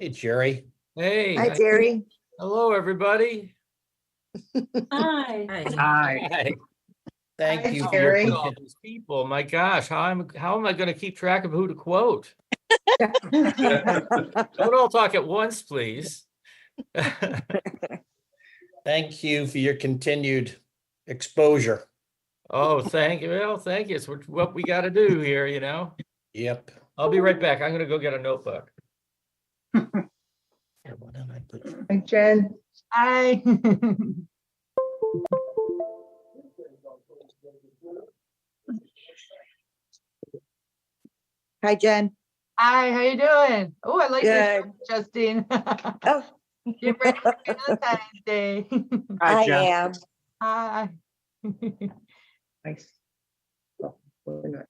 Hey, Jerry. Hey. Hi, Jerry. Hello, everybody. Hi. Hi. Hi. Thank Hi, you. Jerry. All these people. My gosh, how am I going to keep track of who to quote? Don't all talk at once, please. Thank you for your continued exposure. Oh, thank you. Well, thank you. It's what we got to do here, you know. Yep. I'll be right back. I'm going to go get a notebook. What did I put? Hi, Jen. Hi. Hi, Jen. Hi, how you doing? Oh, I like your Good. shirt, Justine. Oh, Get ready for Valentine's Day. I Jen. am. Hi. Nice. Oh, we're not-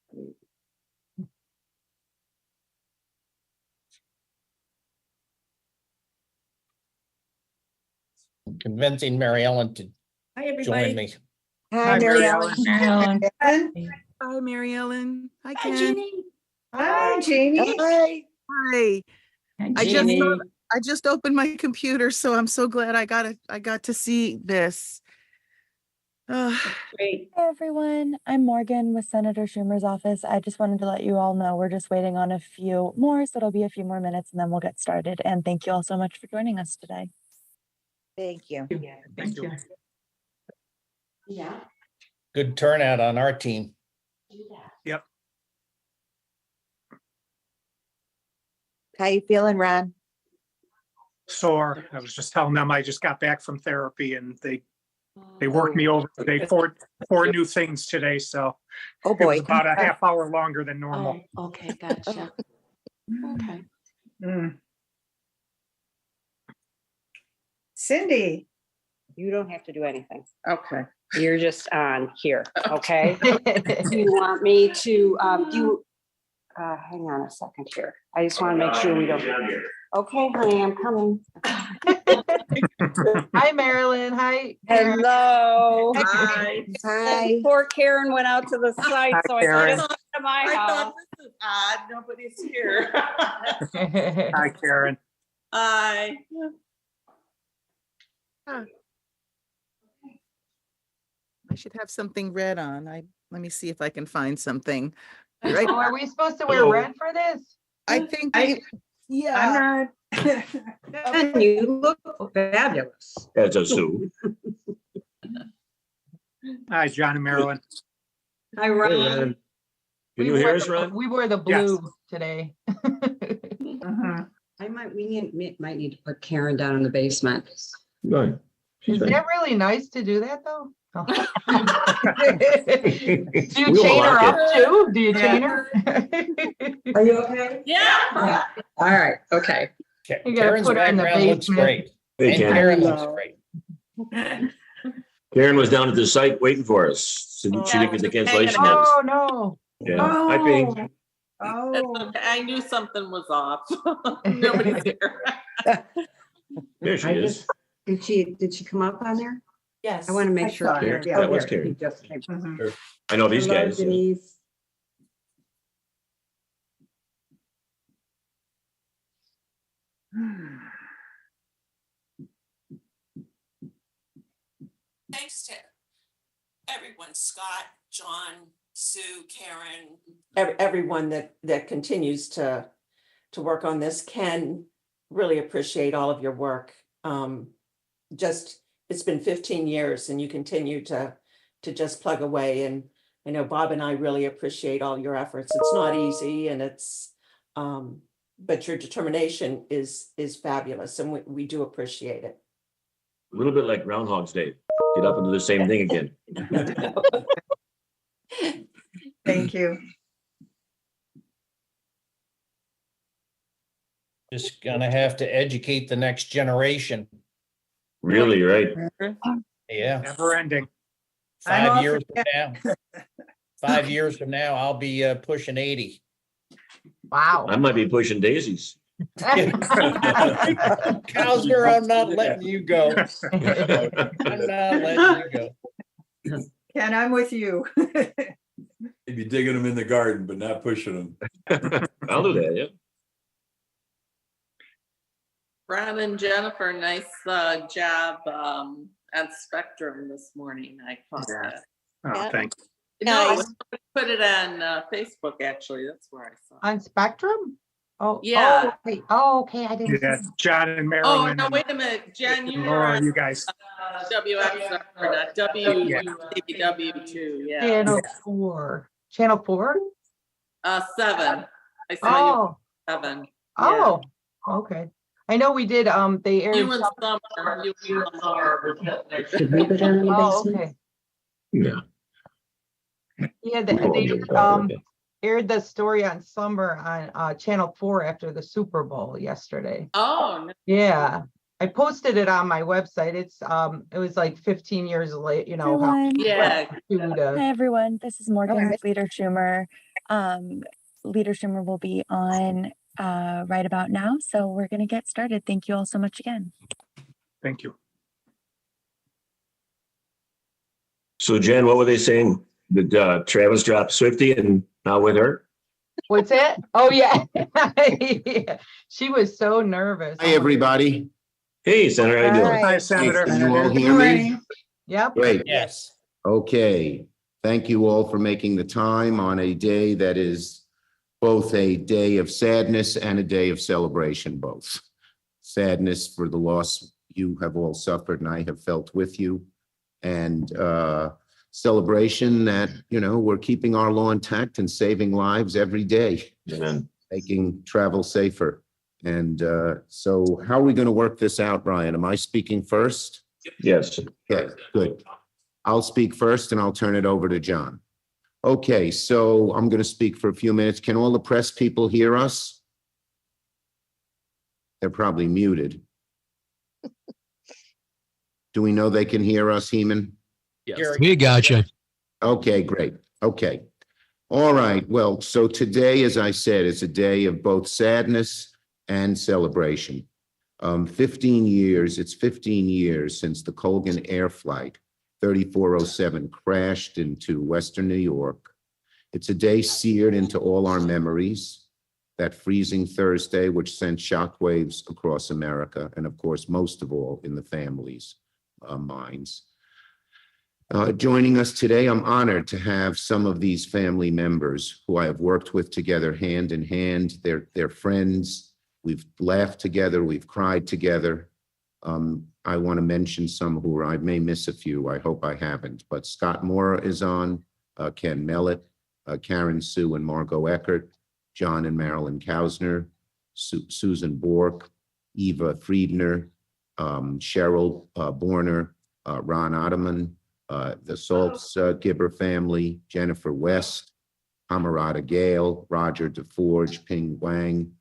Convincing Mary Ellen to Hi, join everybody. me. Hi, Mary Ellen. Ellen. Hi, Mary Ellen. Hi, Hi, Ken. Jeannie. Hi, Jeannie. Hi. Hi. I just opened my computer, so I'm so glad I got to see this. Great. Hey everyone, I'm Morgan with Senator Schumer's office. I just wanted to let you all know we're just waiting on a few more, so it'll be a few more minutes and then we'll get started. And thank you all so much for joining us today. Thank you. Thank you. Yeah. Good turnout on our team. Yep. How you feeling, Ron? Sore. I was just telling them I just got back from therapy and they worked me over. They four new things today, so Oh, it was boy. about a half hour longer than normal. Oh, okay, gotcha. Okay. Mm. Cindy. You don't have to do anything. Okay. You're just on here, okay? Do you want me to, hang on a second here. I just want to make sure we don't. Okay, honey, I'm coming. Hi, Marilyn. Hi. Karen. Hello. Hi. Hi. Poor Karen went out to the site, Hi, so I Karen. thought to my house. This is odd. Nobody's here. Hi, Karen. Hi. I should have something red on. Let me see if I can find something. Right. Oh, are we supposed to wear Hello. red for this? I think, yeah. I'm not. And you look fabulous. As a Sue. Hi, John and Marilyn. Hi, Hey, Ron. Can you hear us, Ron? We wore the blue today. We might need to put Karen down in the basement. Good. Is that really nice to do that though? Do you We'll chain her lock up too? Do you chain her? Are you okay? Yeah. All right, okay. You gotta Karen's put her in the background looks basement. great. Hey, And Ken. Karen looks great. Karen was down at the site waiting for us. She didn't get the cancellation in. Oh, no. Yeah. Hi, Pink. Oh. I knew something was off. Nobody's here. There she is. Did she come up on there? Yes. I want to make sure. saw her. Karen. Yeah, That was there. Karen. Just came. I know these Hello, guys. Denise. Thanks to everyone, Scott, John, Sue, Karen, Everyone that continues to work on this. Ken, really appreciate all of your work. It's been 15 years and you continue to just plug away. And I know Bob and I really appreciate all your efforts. It's not easy and but your determination is fabulous and we do appreciate it. A little bit like Groundhog's Day. Get up and do the same thing again. Thank you. Just gonna have to educate the next generation. Really, right? Yeah. Never ending. I'm 5 all years for from now. 5 years from now, I'll be pushing 80. Wow. I might be pushing daisies. Cowser, I'm not letting you go. I'm not letting you go. Ken, I'm with you. Maybe digging them in the garden, but not pushing them. I'll do that, yeah. Brad and Jennifer, nice job on Spectrum this morning. I caught that. Oh, thank you. No, Nice. somebody put it on Facebook, actually. That's where I saw it. On Spectrum? Oh, Yeah. okay, I didn't. Yeah, see John and Oh, Marilyn. no, and wait a minute. Jen, you were Laura, on you guys. WXR, not WW2, yeah. Channel 4. Channel 4? 7. I saw you, 7. Oh, okay. I know we did, they aired. You and Summer. You and Summer. Oh, okay. Yeah. Yeah, they aired the story on Summer on Channel 4 after the Super Bowl yesterday. Oh, no. Yeah, I posted it on my website. It's it was like 15 years late, you know. How, Everyone. Yeah. Hi, everyone. This is Morgan Okay. with Leader Schumer. Leader Schumer will be on right about now. So we're going to get started. Thank you all so much again. Thank you. So Jen, what were they saying? Did Travis drop Swifty and now with her? What's it? Oh, yeah. Yeah. She was so nervous. Hi, everybody. Hey, Senator, how you doing? Hi, Senator. Can you all hear me? Yep. Great. Yes. Okay. Thank you all for making the time on a day that is both a day of sadness and a day of celebration, both. Sadness for the loss you have all suffered and I have felt with you. And celebration that, you know, we're keeping our law intact and saving lives every day. Amen. Making travel safer. And so how are we going to work this out, Brian? Am I speaking first? Yes. Okay, good. I'll speak first and I'll turn it over to John. Okay, so I'm going to speak for a few minutes. Can all the press people hear us? They're probably muted. Do we know they can hear us, Heeman? Yes. We gotcha. Okay, great. Okay. All right. Well, so today, as I said, is a day of both sadness and celebration. 15 years, it's 15 years since the Colgan Air Flight 3407 crashed into Western New York. It's a day seared into all our memories, that freezing Thursday, which sent shockwaves across America, and of course, most of all, in the families' minds. Joining us today, I'm honored to have some of these family members who I have worked with together hand in hand. They're friends. We've laughed together. We've cried together. I want to mention some who I may miss a few. I hope I haven't. But Scott Mora is on, Ken Mellett, Karen Sue and Margot Eckert, John and Marilyn Kausner, Susan Bork, Eva Friedner, Cheryl Borner, Ron Ottoman, the Saltz-Gibber family, Jennifer West, Camarada Gale, Roger DeForge, Ping Wang.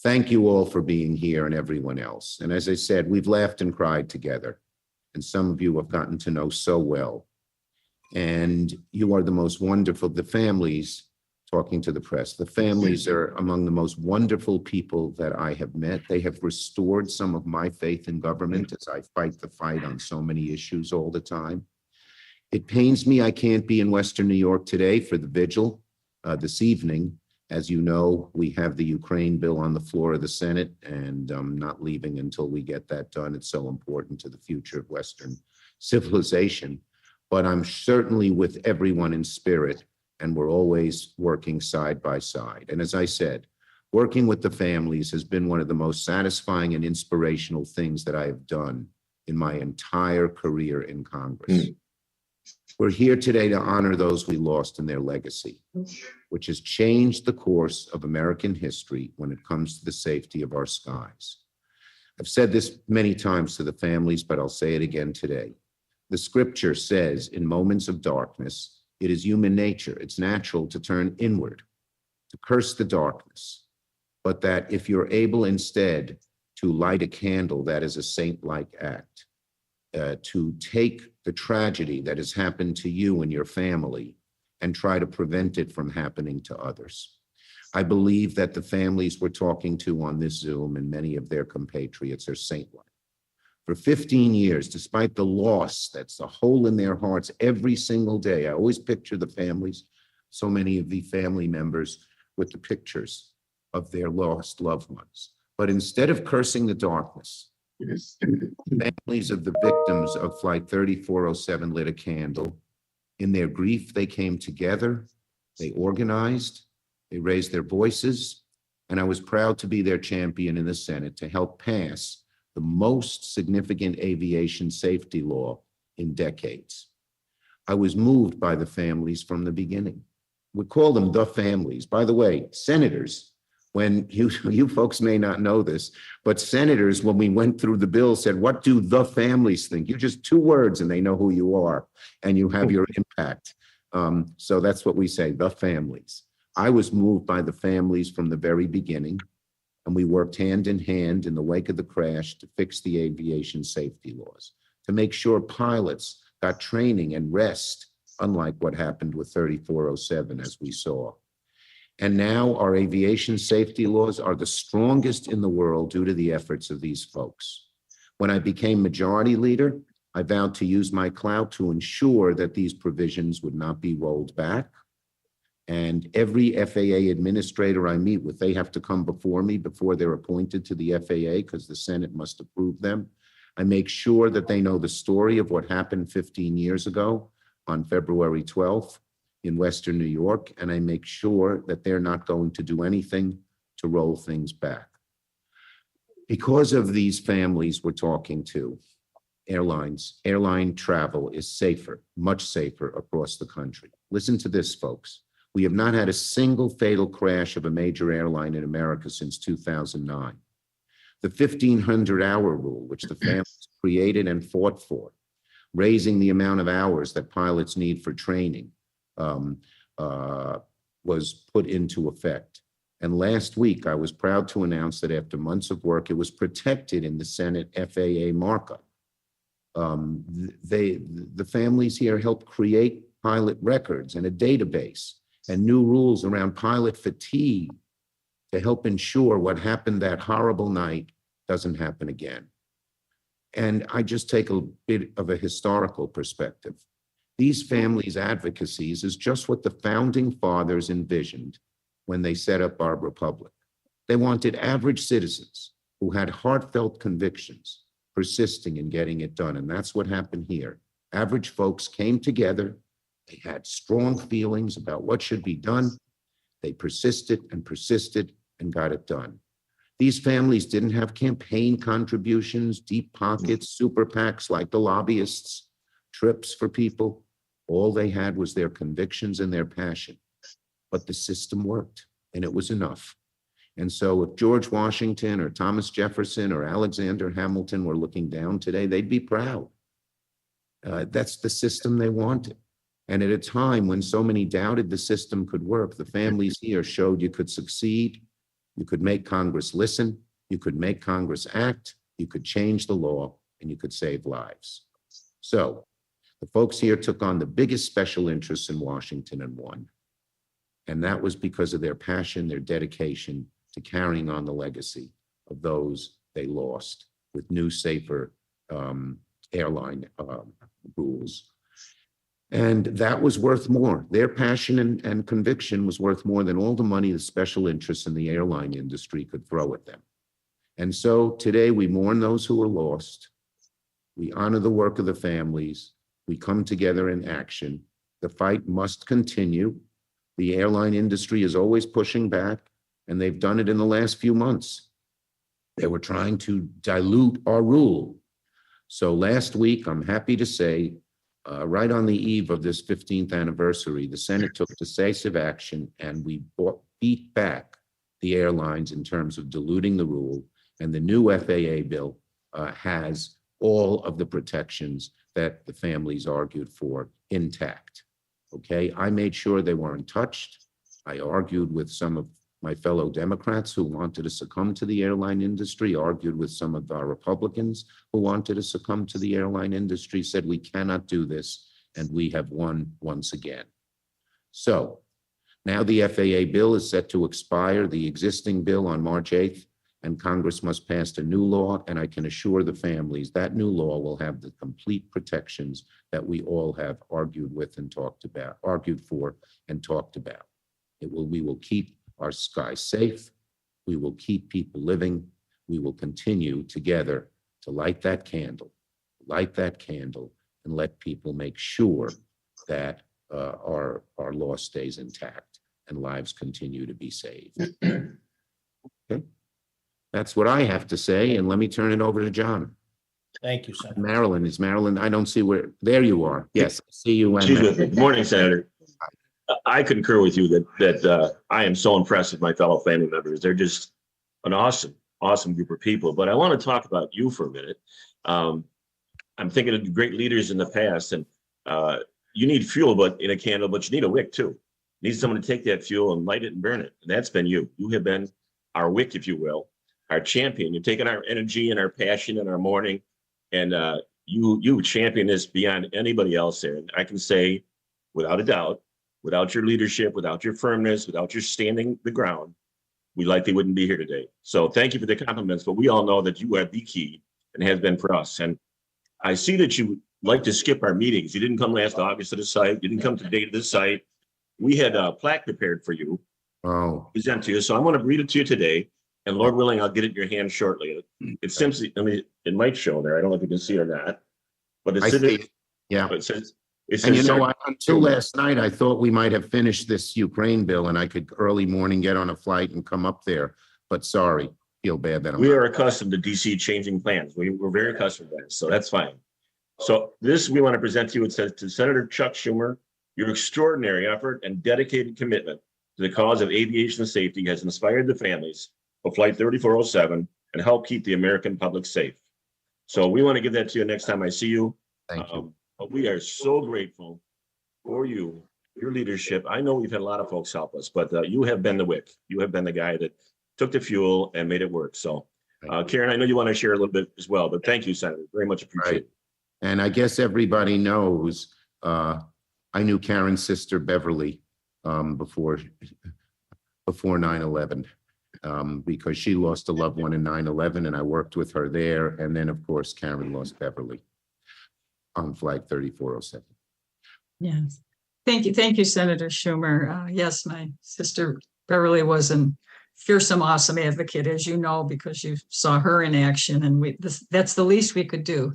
Thank you all for being here and everyone else. And as I said, we've laughed and cried together. And some of you have gotten to know so well. And you are the most wonderful, the families, talking to the press, the families are among the most wonderful people that I have met. They have restored some of my faith in government as I fight the fight on so many issues all the time. It pains me I can't be in Western New York today for the vigil this evening. As you know, we have the Ukraine bill on the floor of the Senate, and I'm not leaving until we get that done. It's so important to the future of Western civilization. But I'm certainly with everyone in spirit, and we're always working side by side. And as I said, working with the families has been one of the most satisfying and inspirational things that I have done in my entire career in Congress. We're here today to honor those we lost and their legacy, which has changed the course of American history when it comes to the safety of our skies. I've said this many times to the families, but I'll say it again today. The scripture says in moments of darkness, it is human nature, it's natural to turn inward, to curse the darkness, but that if you're able instead to light a candle, that is a saint-like act. To take the tragedy that has happened to you and your family and try to prevent it from happening to others. I believe that the families we're talking to on this Zoom and many of their compatriots are saint-like. For 15 years, despite the loss that's a hole in their hearts every single day, I always picture the families, so many of the family members with the pictures of their lost loved ones. But instead of cursing the darkness, families of the victims of Flight 3407 lit a candle. In their grief, they came together, they organized, they raised their voices, and I was proud to be their champion in the Senate to help pass the most significant aviation safety law in decades. I was moved by the families from the beginning. We call them the families. By the way, senators, when you folks may not know this, but senators, when we went through the bill, said, what do the families think? You just 2 words and they know who you are and you have your impact. So that's what we say, the families. I was moved by the families from the very beginning, and we worked hand in hand in the wake of the crash to fix the aviation safety laws, to make sure pilots got training and rest, unlike what happened with 3407, as we saw. And now our aviation safety laws are the strongest in the world due to the efforts of these folks. When I became majority leader, I vowed to use my clout to ensure that these provisions would not be rolled back. And every FAA administrator I meet with, they have to come before me before they're appointed to the FAA because the Senate must approve them. I make sure that they know the story of what happened 15 years ago on February 12th in Western New York, and I make sure that they're not going to do anything to roll things back. Because of these families we're talking to, airline travel is safer, much safer across the country. Listen to this, folks. We have not had a single fatal crash of a major airline in America since 2009. The 1,500-hour rule, which the families created and fought for, raising the amount of hours that pilots need for training, was put into effect. And last week, I was proud to announce that after months of work, it was protected in the Senate FAA markup. The families here helped create pilot records and a database and new rules around pilot fatigue to help ensure what happened that horrible night doesn't happen again. And I just take a bit of a historical perspective. These families' advocacies is just what the founding fathers envisioned when they set up our republic. They wanted average citizens who had heartfelt convictions persisting in getting it done. And that's what happened here. Average folks came together. They had strong feelings about what should be done. They persisted and got it done. These families didn't have campaign contributions, deep pockets, super PACs like the lobbyists, trips for people. All they had was their convictions and their passion. But the system worked, and it was enough. And so if George Washington or Thomas Jefferson or Alexander Hamilton were looking down today, they'd be proud. That's the system they wanted. And at a time when so many doubted the system could work, the families here showed you could succeed, you could make Congress listen, you could make Congress act, you could change the law, and you could save lives. So the folks here took on the biggest special interests in Washington and won. And that was because of their passion, their dedication to carrying on the legacy of those they lost with new, safer airline rules. And that was worth more. Their passion and conviction was worth more than all the money the special interests in the airline industry could throw at them. And so today we mourn those who were lost. We honor the work of the families. We come together in action. The fight must continue. The airline industry is always pushing back, and they've done it in the last few months. They were trying to dilute our rule. So last week, I'm happy to say, right on the eve of this 15th anniversary, the Senate took decisive action and we beat back the airlines in terms of diluting the rule. And the new FAA bill has all of the protections that the families argued for intact. Okay, I made sure they weren't touched. I argued with some of my fellow Democrats who wanted to succumb to the airline industry, argued with some of our Republicans who wanted to succumb to the airline industry, said we cannot do this, and we have won once again. So now the FAA bill is set to expire, the existing bill on March 8th, and Congress must pass a new law, and I can assure the families that new law will have the complete protections that we all have argued with and talked about, argued for and talked about. We will keep our skies safe. We will keep people living. we will continue together to light that candle, and let people make sure that our law stays intact and lives continue to be saved. Okay. That's what I have to say, and let me turn it over to John. Thank you, Senator. Marilyn, I don't see where, there you are. Yes, I see you. Good morning, Senator. I concur with you that I am so impressed with my fellow family members. They're just an awesome group of people. But I want to talk about you for a minute. I'm thinking of great leaders in the past, and you need fuel, but in a candle, but you need a wick too. You need someone to take that fuel and light it and burn it. And that's been you. You have been our wick, if you will, our champion. You've taken our energy and our passion and our morning, and you champion this beyond anybody else there. And I can say, without a doubt, without your leadership, without your firmness, without your standing the ground, we likely wouldn't be here today. So thank you for the compliments, but we all know that you are the key and has been for us. And I see that you like to skip our meetings. You didn't come last August to the site. You didn't come today to the site. We had a plaque prepared for you. Oh. Present to you. So I'm going to read it to you today. And Lord willing, I'll get it in your hand shortly. It's simply, I mean, it might show there. I don't know if you can see it or not. But it's yeah. It says, and you know, until last night, I thought we might have finished this Ukraine bill and I could early morning get on a flight and come up there. But sorry, feel bad that we are accustomed to DC changing plans. We're very accustomed to that. So that's fine. So this we want to present to you. It says, to Senator Chuck Schumer, your extraordinary effort and dedicated commitment to the cause of aviation safety has inspired the families of Flight 3407 and helped keep the American public safe. So we want to give that to you next time I see you. Thank you. But we are so grateful for you, your leadership. I know we've had a lot of folks help us, but you have been the wick. You have been the guy that took the fuel and made it work. So Karen, I know you want to share a little bit as well, but thank you, Senator. Very much appreciated. Right. And I guess everybody knows, I knew Karen's sister Beverly before 9/11 because she lost a loved one in 9/11 and I worked with her there. And then of course, Karen lost Beverly on Flight 3407. Yes. Thank you, Senator Schumer. Yes, my sister Beverly was an fearsome, awesome advocate, as you know, because you saw her in action, and that's the least we could do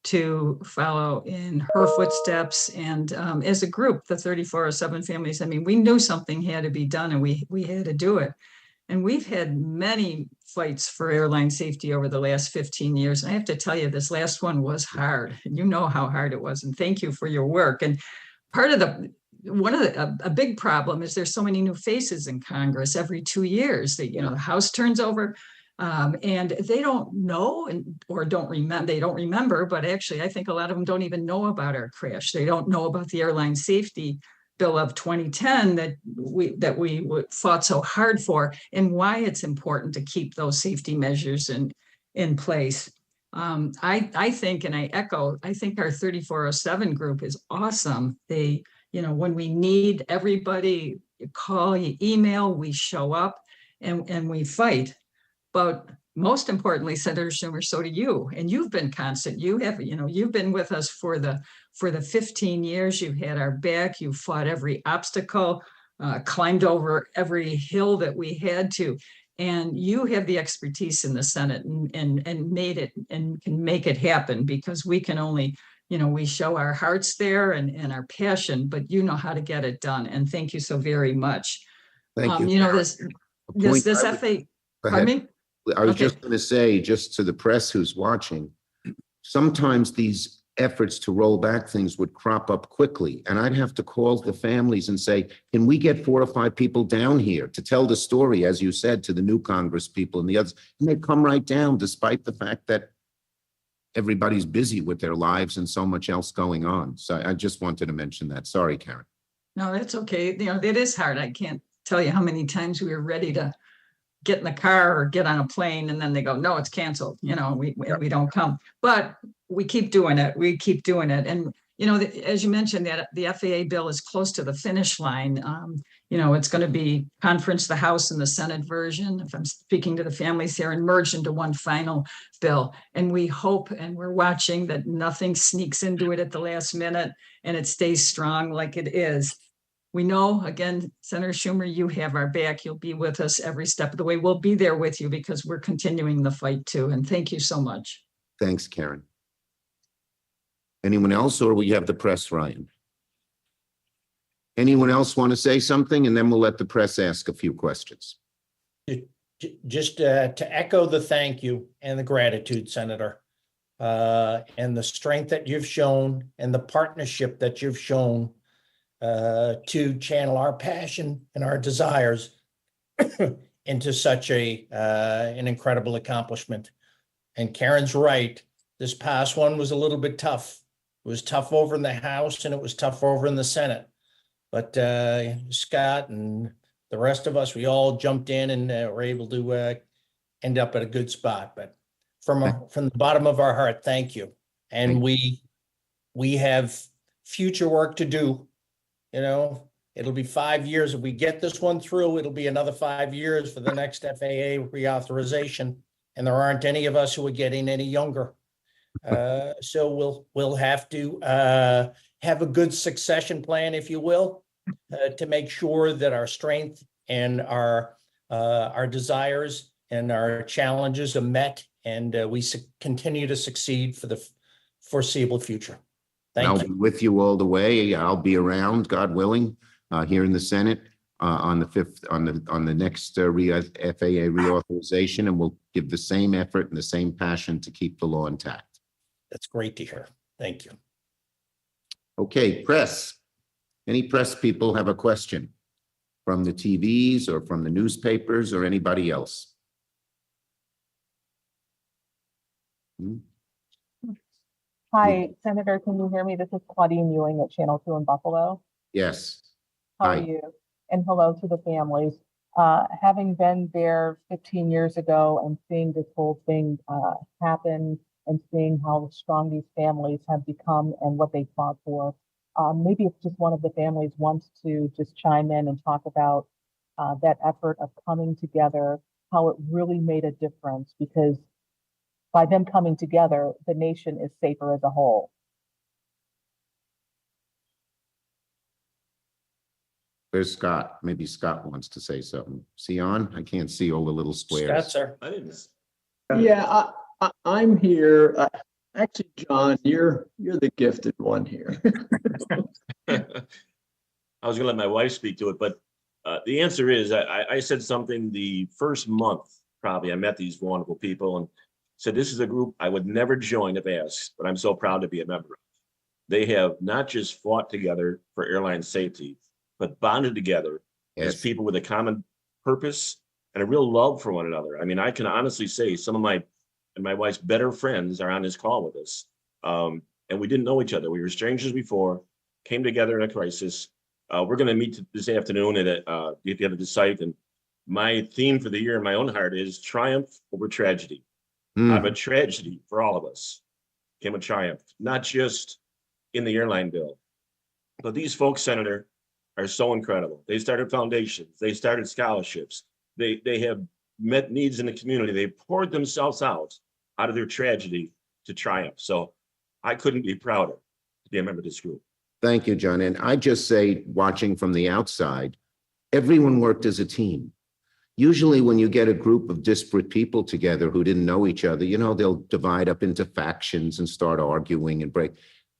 to follow in her footsteps. And as a group, the 3407 families, I mean, we knew something had to be done and we had to do it. And we've had many fights for airline safety over the last 15 years. And I have to tell you, this last one was hard. You know how hard it was. And thank you for your work. And a big problem is there's so many new faces in Congress every 2 years that, the House turns over and they don't know or don't remember. They don't remember, but actually I think a lot of them don't even know about our crash. They don't know about the airline safety bill of 2010 that we fought so hard for, and why it's important to keep those safety measures in place. I think, and I echo, I think our 3407 group is awesome. They, when we need everybody, you call, you email, we show up and we fight. But most importantly, Senator Schumer, so do you, and you've been constant. You have, you've been with us for the 15 years. You've had our back. You fought every obstacle, climbed over every hill that we had to, and you have the expertise in the Senate and made it and can make it happen, because we can only, we show our hearts there and our passion, but you know how to get it done. And thank you so very much. Thank you. This FA, pardon me? I was just going to say, just to the press who's watching, sometimes these efforts to roll back things would crop up quickly. And I'd have to call the families and say, can we get 4 or 5 people down here to tell the story, as you said, to the new Congress people and the others? And they'd come right down, despite the fact that everybody's busy with their lives and so much else going on. So I just wanted to mention that. Sorry, Karen. No, that's okay. It is hard. I can't tell you how many times we were ready to get in the car or get on a plane, and then they go, no, it's canceled. We don't come, but we keep doing it. We keep doing it. And, as you mentioned, that the FAA bill is close to the finish line. It's going to be conference, the House and the Senate version, if I'm speaking to the families here, and merged into one final bill. And we hope, and we're watching, that nothing sneaks into it at the last minute and it stays strong like it is. we know, again, Senator Schumer, you have our back. You'll be with us every step of the way. We'll be there with you because we're continuing the fight too. And thank you so much. Thanks, Karen. Anyone else, or we have the press, Ryan? Anyone else want to say something? And then we'll let the press ask a few questions. Just to echo the thank you and the gratitude, Senator, and the strength that you've shown and the partnership that you've shown to channel our passion and our desires into such an incredible accomplishment. And Karen's right. This past one was a little bit tough. It was tough over in the House and it was tough over in the Senate. But Scott and the rest of us, we all jumped in and were able to end up at a good spot. But from the bottom of our heart, thank you. And we have future work to do. You know, it'll be 5 years. If we get this one through, it'll be another 5 years for the next FAA reauthorization. And there aren't any of us who are getting any younger. So we'll have to have a good succession plan, if you will, to make sure that our strength and our desires and our challenges are met, and we continue to succeed for the foreseeable future. I'll be with you all the way. I'll be around, God willing, here in the Senate on the 5th, on the next FAA reauthorization, and we'll give the same effort and the same passion to keep the law intact. That's great to hear. Thank you. Okay, press. Any press people have a question from the TVs or from the newspapers or anybody else? Hi, Senator, can you hear me? This is Claudine Ewing at Channel 2 in Buffalo. Yes. How Hi. are you? And hello to the families. Having been there 15 years ago and seeing this whole thing happen and seeing how strong these families have become and what they fought for, maybe if just one of the families wants to just chime in and talk about that effort of coming together, how it really made a difference, because by them coming together, the nation is safer as a whole. There's Scott. Maybe Scott wants to say something. Is he on? I can't see all the little squares. Scott, sir. I didn't. Yeah, I'm here. Actually, John, you're the gifted one here. I was gonna let my wife speak to it, but the answer is I said something the first month, probably. I met these wonderful people and said, this is a group I would never join if asked, but I'm so proud to be a member of. They have not just fought together for airline safety, but bonded together as people with a common purpose and a real love for one another. I mean, I can honestly say some of my wife's better friends are on this call with us. And we didn't know each other. We were strangers before, came together in a crisis. We're going to meet this afternoon at the other site. And my theme for the year in my own heart is triumph over tragedy. Out of a tragedy for all of us came a triumph, not just in the airline bill. But these folks, Senator, are so incredible. They started foundations. They started scholarships. They have met needs in the community. They poured themselves out of their tragedy to triumph. So I couldn't be prouder to be a member of this group. Thank you, John. And I just say, watching from the outside, everyone worked as a team. Usually when you get a group of disparate people together who didn't know each other, you know, they'll divide up into factions and start arguing and break.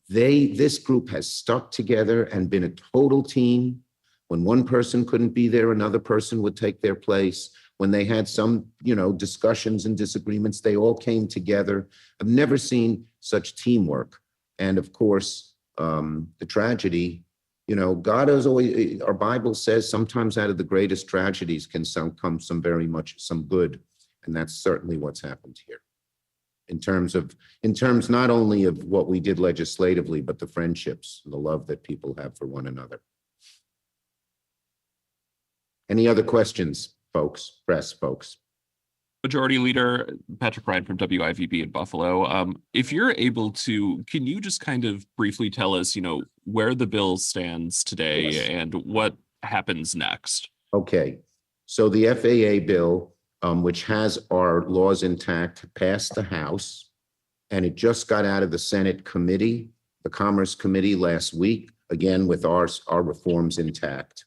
This group has stuck together and been a total team. When one person couldn't be there, another person would take their place. When they had some, you know, discussions and disagreements, they all came together. I've never seen such teamwork. And of course, the tragedy, you know, God has always, our Bible says sometimes out of the greatest tragedies can come some good. And that's certainly what's happened here. In terms not only of what we did legislatively, but the friendships and the love that people have for one another. Any other questions, folks, press folks? Majority Leader Patrick Ryan from WIVB in Buffalo. If you're able to, can you just kind of briefly tell us, you know, where the bill stands today and what happens next? Okay, so the FAA bill, which has our laws intact, passed the House, and it just got out of the Senate committee, the Commerce Committee last week. again, with our reforms intact.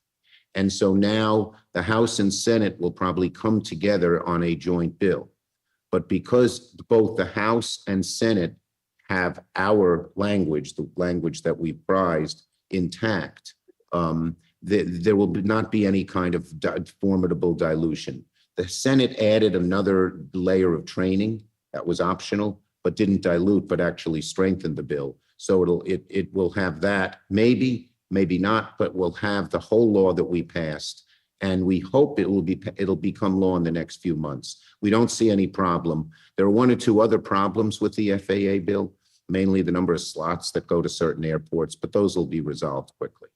And so now the House and Senate will probably come together on a joint bill. But because both the House and Senate have our language, the language that we've prized, intact, there will not be any kind of formidable dilution. The Senate added another layer of training that was optional, but didn't dilute, but actually strengthened the bill. So it will have that, maybe not, but we'll have the whole law that we passed. And we hope it'll become law in the next few months. We don't see any problem. There are one or two other problems with the FAA bill, mainly the number of slots that go to certain airports, but those will be resolved quickly.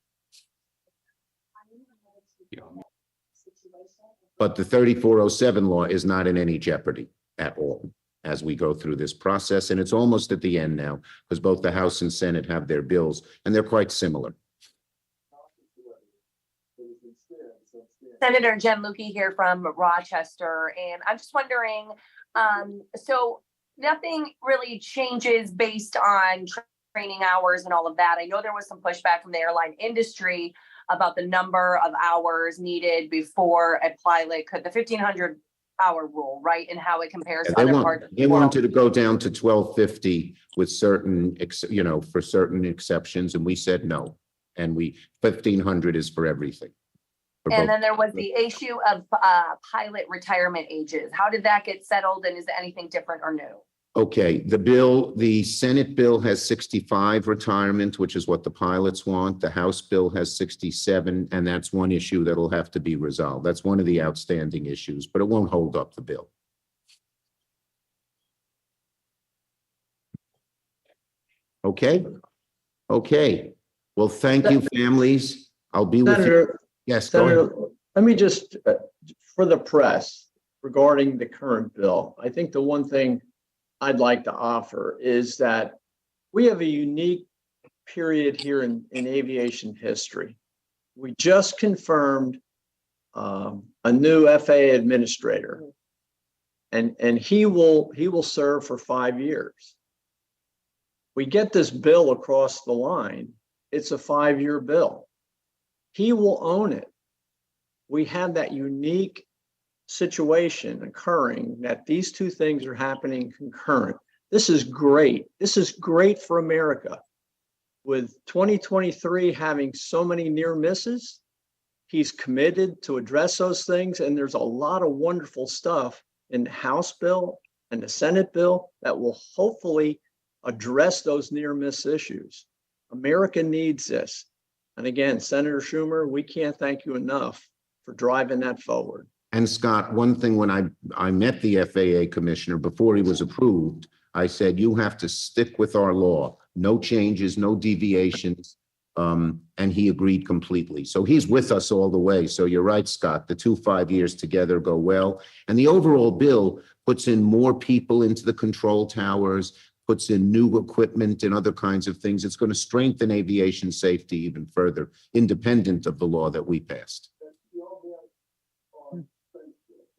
But the 3407 law is not in any jeopardy at all as we go through this process. And it's almost at the end now because both the House and Senate have their bills and they're quite similar. Senator Jen Lukey here from Rochester, and I'm just wondering, so nothing really changes based on training hours and all of that. I know there was some pushback from the airline industry about the number of hours needed before a pilot could, the 1,500-hour rule, right, and how it compares to other parts of the They world. wanted to go down to 1,250 with certain, for certain exceptions, and we said no. And 1,500 is for everything. And then there was the issue of pilot retirement ages. How did that get settled, and is there anything different or new? Okay, the Senate bill has 65 retirement, which is what the pilots want. The House bill has 67, and that's one issue that'll have to be resolved. That's one of the outstanding issues, but it won't hold up the bill. Okay? Okay. Well, thank you, families. I'll be with you. Yes, go ahead. Senator, let me just, for the press regarding the current bill, I think the one thing I'd like to offer is that we have a unique period here in aviation history. We just confirmed a new FAA administrator, and he will serve for 5 years. We get this bill across the line, it's a 5-year bill. He will own it. We have that unique situation occurring that these two things are happening concurrent. This is great. This is great for America. With 2023 having so many near misses, he's committed to address those things. And there's a lot of wonderful stuff in the House bill and the Senate bill that will hopefully address those near miss issues. America needs this. And again, Senator Schumer, we can't thank you enough for driving that forward. And Scott, one thing, when I met the FAA commissioner before he was approved, I said, you have to stick with our law, no changes, no deviations. And he agreed completely. So he's with us all the way. So you're right, Scott, the 5 years together go well. And the overall bill puts in more people into the control towers, puts in new equipment and other kinds of things. It's going to strengthen aviation safety even further, independent of the law that we passed.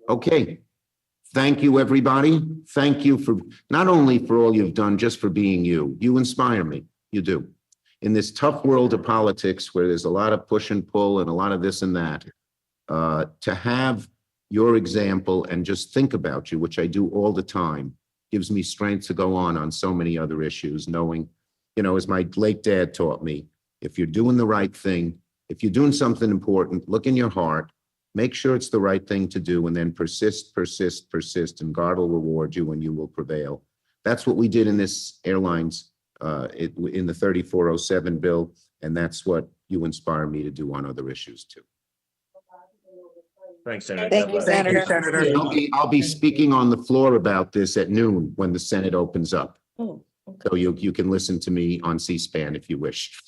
Okay. Thank you, everybody. Thank you for not only for all you've done, just for being you. You inspire me. You do. In this tough world of politics where there's a lot of push and pull and a lot of this and that, to have your example and just think about you, which I do all the time, gives me strength to go on so many other issues, knowing, as my late dad taught me, if you're doing the right thing, if you're doing something important, look in your heart, make sure it's the right thing to do, and then persist, persist, persist, and God will reward you and you will prevail. That's what we did in this airlines, in the 3407 bill, and that's what you inspire me to do on other issues too. Thanks, Senator. Thank you, Senator. I'll be speaking on the floor about this at noon when the Senate opens up. Oh, So you can listen to me on C-SPAN if you wish.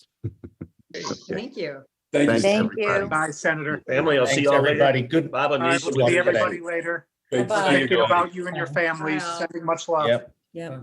Thank you. Thank you. Bye, Senator. Family, I'll see Thanks, you all everybody. later. Good. Bob, All right, Lisa, we'll see today. everybody later. Great to see you, Thinking Joey. about you and your families. Wow. Sending much love. Yep. Yeah.